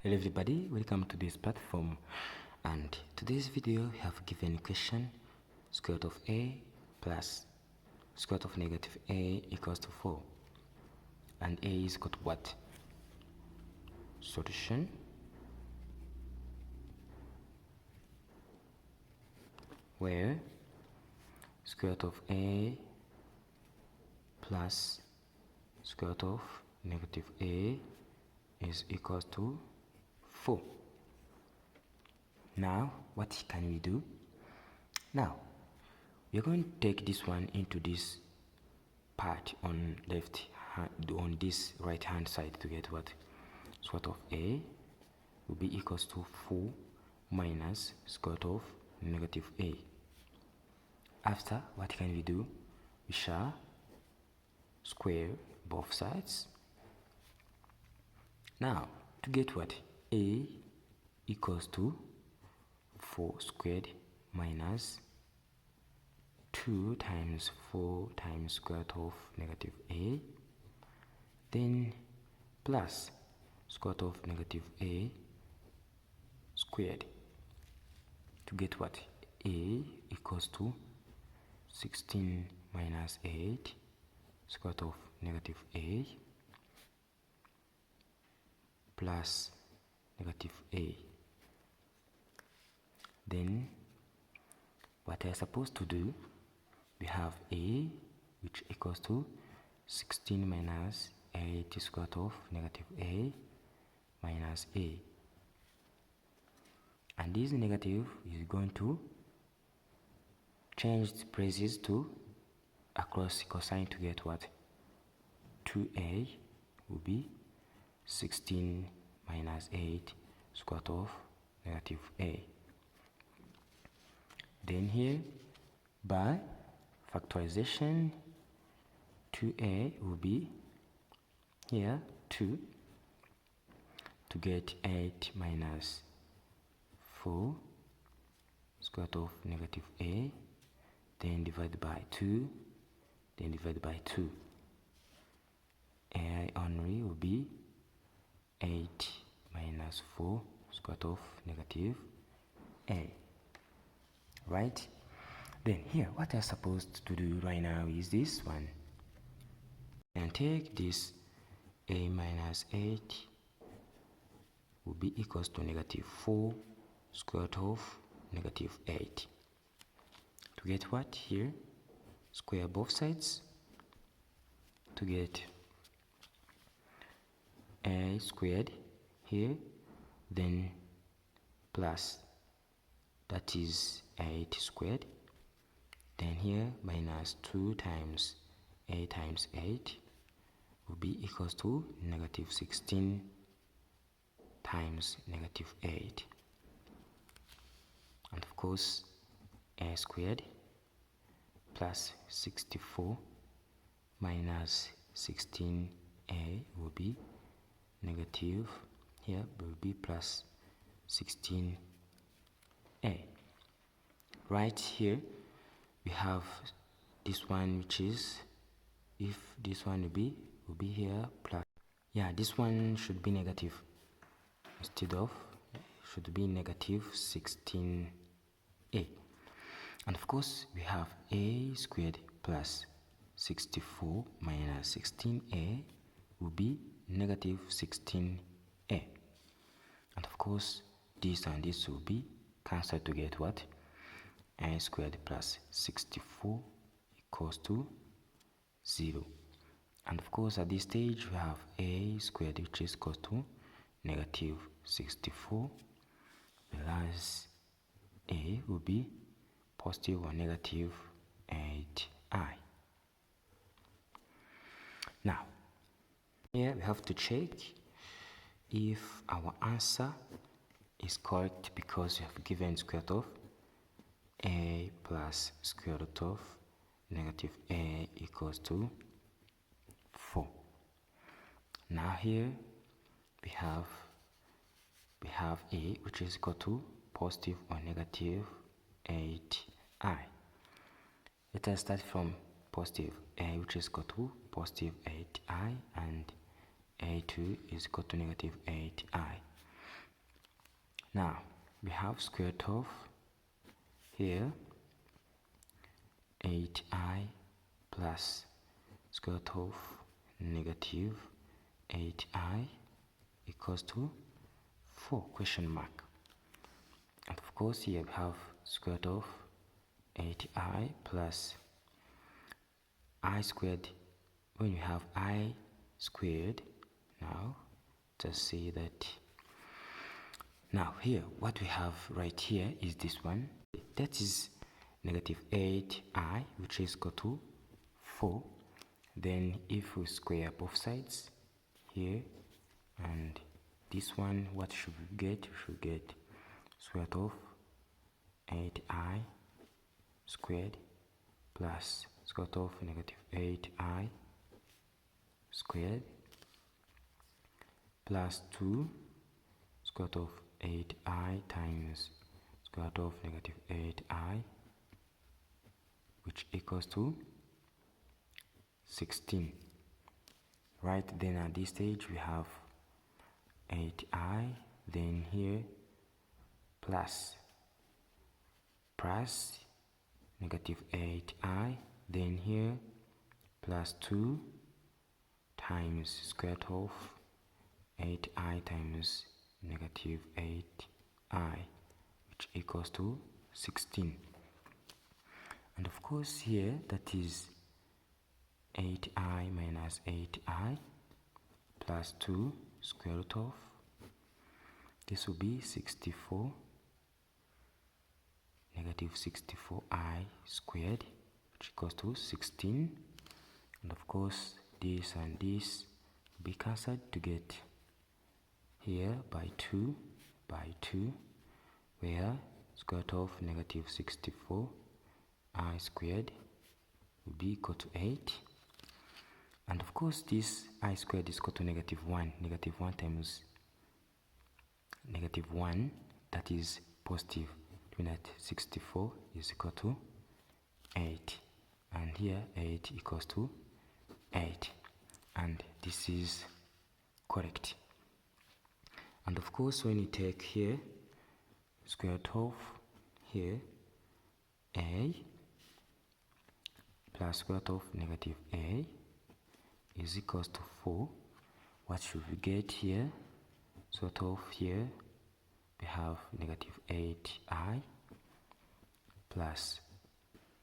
Hello everybody, welcome to this platform, and today's video we have given equation square root of a plus square root of negative a equals to 4, and a is equal to what? Solution. Where square root of a plus square root of negative a is equals to 4. Now what can we do? Now we are going to take this one into this part on left hand, on this right hand side, to get what? Square root of a will be equals to 4 minus square root of negative a. After, what can we do? We shall square both sides. Now to get what? A equals to 4 squared minus 2 times 4 times square root of negative a, then plus square root of negative a squared, to get what? A equals to 16 minus 8 square root of negative a plus negative a. Then what I am supposed to do, we have a which equals to 16 minus 8 square root of negative a minus a, and this negative is going to change the places to across cosine to get what? 2a will be 16 minus 8 square root of negative a. Then here, by factorization, 2a will be here 2 to get 8 minus 4 square root of negative a, then divided by 2, then divided by 2. A only will be 8 minus 4 square root of negative a. Right? Then here, what I'm supposed to do right now is this one, and take this a minus 8 will be equals to negative 4 square root of negative 8. To get what? Here, square both sides to get a squared here, then plus, that is 8 squared, then here minus 2 times a times 8 will be equals to negative 16 times negative 8, and of course a squared plus 64 minus 16a will be negative, here will be plus 16a. Right here we have this one, which is, if this one will be here plus, yeah, this one should be negative, instead of should be negative 16a. And of course we have a squared plus 64 minus 16a will be negative 16a, and of course this and this will be cancelled to get what? A squared plus 64 equals to 0. And of course at this stage we have a squared, which is equal to negative 64, whereas a will be positive or negative 8i. Now here we have to check if our answer is correct, because we have given square root of a plus square root of negative a equals to 4. Now here we have a which is equal to positive or negative 8i. Let us start from positive a, which is equal to positive 8i, and a2 is equal to negative 8i. Now we have square root of here 8i plus square root of negative 8i equals to 4 question mark. And of course here we have square root of 8i plus I squared. When you have I squared, now just say that now here what we have right here is this one, that is negative 8i, which is equal to 4. Then if we square both sides here and this one, what should we get? We should get square root of 8i squared plus square root of negative 8i squared plus 2 square root of 8i times square root of negative 8i, which equals to 16. Right, then at this stage we have 8i, then here plus negative 8i, then here plus 2 times square root of 8i times negative 8i, which equals to 16. And of course here that is 8i minus 8i plus 2 square root of, this will be 64 negative 64i squared, which equals to 16. And of course this and this will be cancelled to get here by 2, where square root of negative 64i squared will be equal to 8. And of course this I squared is equal to negative 1 times negative 1, that is positive, meaning that 64 is equal to 8, and here 8 equals to 8, and this is correct. And of course when you take here square root of here a plus square root of negative a is equals to 4, what should we get here? Square root of here we have negative 8i plus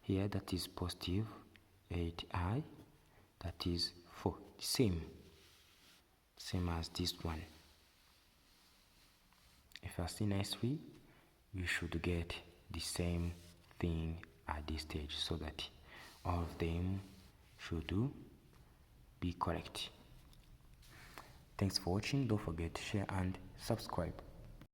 here that is positive 8i, that is 4, same as this one. If you see nicely, you should get the same thing at this stage, so that all of them should be correct. Thanks for watching. Don't forget to share and subscribe.